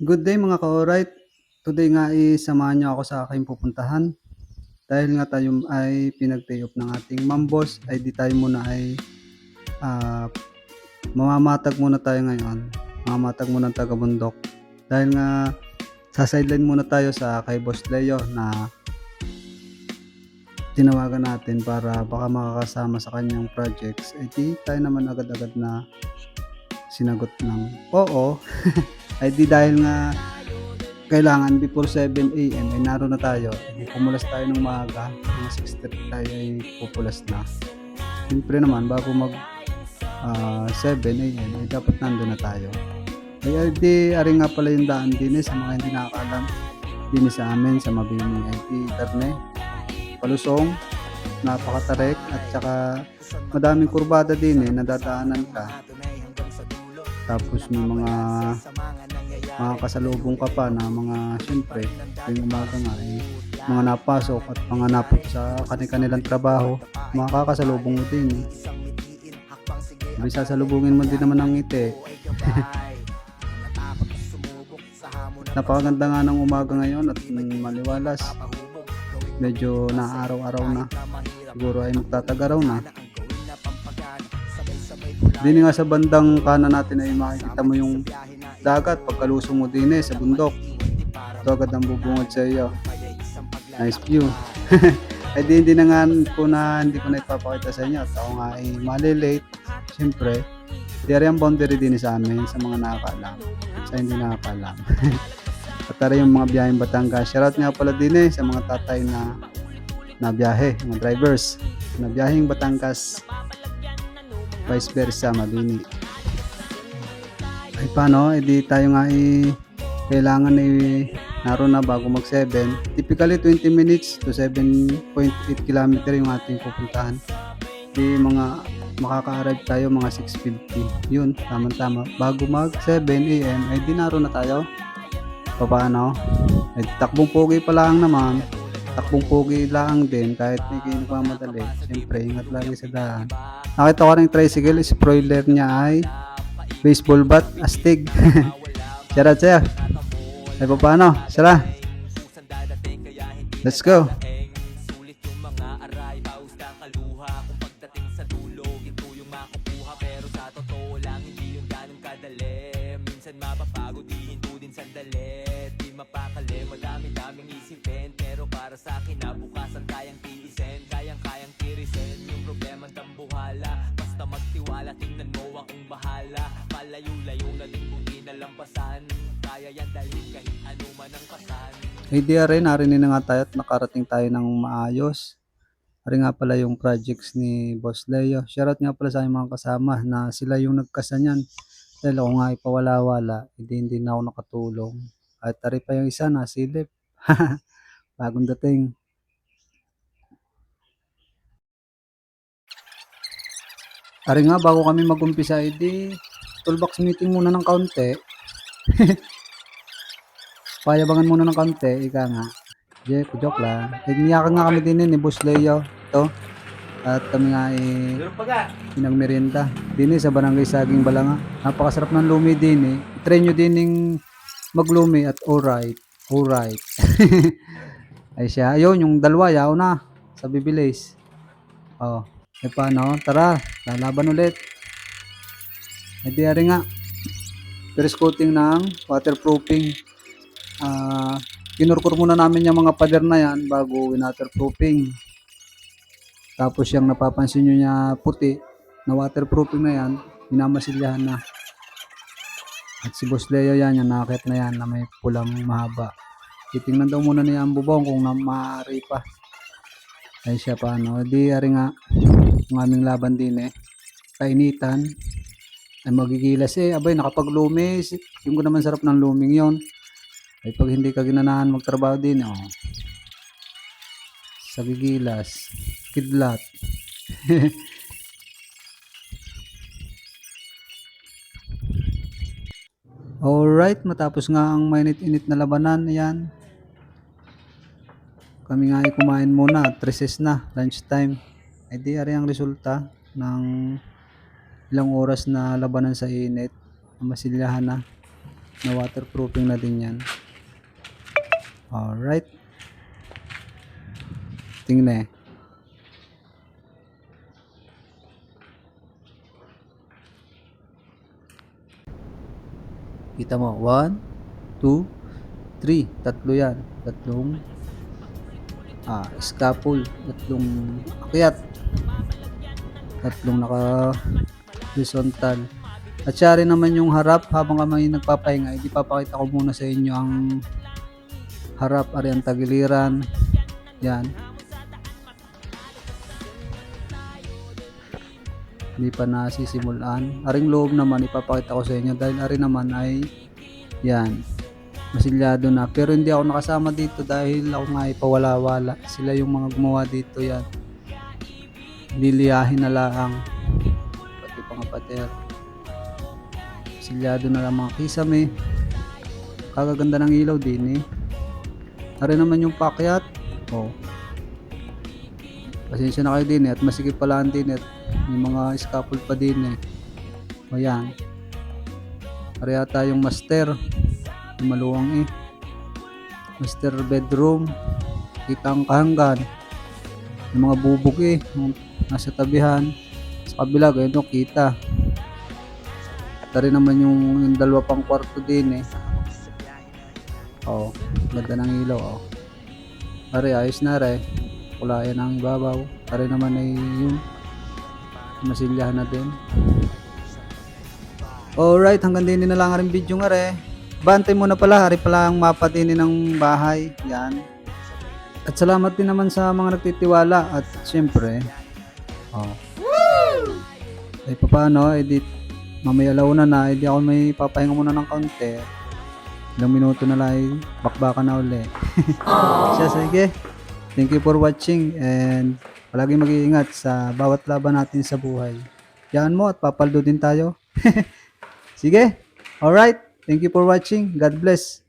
Good day mga ka-alright. Today nga samahan niyo ako sa aking pupuntahan. Dahil nga tayo ay pinag-day off ng ating mambos, ay di tayo muna ay ah, mamamatag muna tayo ngayon. Mamamatag muna ang taga-bundok. Dahil nga sa sideline muna tayo sa kay Boss Leo na tinawagan natin para baka makakasama sa kanyang projects. Ay di tayo naman agad-agad na sinagot ng oo. Ay di dahil nga kailangan before 7 AM ay naroon na tayo. Pumulas tayo ng maaga, mga 6:30 tayo ay pupulas na. Siyempre naman bago mag 7 AM ay dapat nandun na tayo. Ay di ari nga pala yung daan din sa mga hindi nakakaalam. Din sa amin sa Mabini ay di Darne, palusong, napakatarek at saka madaming kurbada din nadadaanan ka. Tapos may mga kasalubong ka pa na mga siyempre yung umaga nga mga napasok at mga napot sa kanilang trabaho, makakasalubong mo din. Sabi sasalubungin mo din naman ng ngiti. Napakaganda nga ng umaga ngayon at maliwalas. Medyo naaraw-araw na. Siguro ay magtatag-araw na. Din nga sa bandang kanan natin ay makikita mo yung dagat pagkalusong mo din sa bundok. Ito agad ang bubungad sa iyo. Nice view. Ay hindi na nga hindi ko na ipapakita sa inyo at ako nga ay malilate. Siyempre, diyan ang boundary din sa amin sa mga nakakaalam at sa hindi nakakaalam. At tara yung mga biyaheng Batangas. Shoutout nga pala din sa mga tatay na biyahe, mga drivers na biyaheng Batangas, vice versa, Mabini. Ay paano, edi tayo nga kailangan naroon na bago mag 7. Typically 20 minutes to 7.8 km yung ating pupuntahan. Di mga makaka-arrive tayo mga 6:50. Yun, tama-tama. Bago mag 7 AM ay di naroon na tayo. Paano? Ay takbong pogi pa lang naman. Takbong pogi lang din kahit hindi nagmamadali. Siyempre, ingat lagi sa daan. Nakita ko rin tricycle, spoiler niya ay baseball bat, astig. Shoutout sa'yo. Ay paano? Sara. Let's go. Madami-daming isipin pero para sa akin nabukasan kayang tiisin, kayang tirisin yung problema ng buhala. Basta magtiwala, tingnan mo akong bahala. Malayo-layo na din kung di nalampasan. Kaya yan dalhin kahit ano man ang pasan. Hindi rin, narinig na nga tayo at nakarating tayo ng maayos. Ari nga pala yung projects ni Boss Leo. Shoutout nga pala sa aking mga kasama na sila yung nagkasa niyan. Dahil ako nga ipawala-wala, hindi na ako nakatulong. At ari pa yung isa na silip. Bagong dating. Ari nga bago kami mag-umpisa, toolbox meeting muna ng kaunti. Payabangan muna ng kaunti, ika nga. Joke lang. Niyakan nga kami din ni Boss Leo. Ito. At kami nga pinagmerienda. Din sa Barangay Saging Balanga. Napakasarap ng lumi din. I-try nyo din maglumi at alright. Alright. Ay siya. Ayun, yung dalawa, yaw na. Sa Bibilis. Oh. E paano? Tara. Lalaban ulit. E di ari nga. First coating ng waterproofing. Kinurkur muna namin yung mga pader na yan bago waterproofing. Tapos yung napapansin nyo niya puti na waterproofing na yan, minamasilyahan na. At si Boss Leo yan, yung nakakit na yan na may pulang mahaba. Titingnan daw muna niya ang bubong kung maaari pa. Ay siya paano. Di ari nga, ang aming laban din kainitan. Ay magigilas abay nakapaglumi. Yung ko naman sarap ng luming yon. Ay pag hindi ka ginanahan magtrabaho din sa gigilas, kidlat. Alright, matapos nga ang mainit-init na labanan, yan. Kami nga ay kumain muna at recess na, lunchtime. Ay di ari ang resulta ng ilang oras na labanan sa init. Masilyahan na. na waterproofing na din yan. Alright. Tingnan eh. Kita mo, 1, 2, 3. Tatlo yan. Tatlong scaffold. Tatlong akyat. Tatlong naka horizontal. At siya rin naman yung harap habang kami nagpapahinga. Hindi papakita ko muna sa inyo ang harap, ari ang tagiliran. Yan. Hindi pa nasisimulan. Aring loob naman ipapakita ko sa inyo dahil ari naman ay yan. Masilyado na. Pero hindi ako nakasama dito dahil ako nga ipawala-wala. Sila yung mga gumawa dito yan. Liliyahin na lang. Pati pangapater. Masilyado na lang mga kisame. Kagaganda ng ilaw din eh. Ari naman yung pakyat. Oh. Pasensya na kayo din eh. At masikip pala din eh. May mga scaffold pa din eh. O yan. Ari yata yung master. Yung maluwang eh. Master bedroom. Kita ang kahanggan. Yung mga bubog eh. Yung nasa tabihan. Sa kabila ganyan kita. At rin naman yung dalawa pang kwarto din eh. Oh, ganda ng ilaw oh. Ari ayos na rin. Kulayan ang ibabaw. Ari naman ay yung masilyahan na din. Alright, hanggang din na lang rin video nga rin. Bantay muna pala, hari pala ang mapa din ng bahay. Yan. At salamat din naman sa mga nagtitiwala. At syempre, ay paano, edit mamaya launa na, edi ako may papahinga muna ng kaunti. Ilang minuto na lang, bakbakan na uli. Siya, sige. Thank you for watching and palagi mag-iingat sa bawat laban natin sa buhay. Yan mo at papaldo din tayo. Sige. Alright. Thank you for watching. God bless.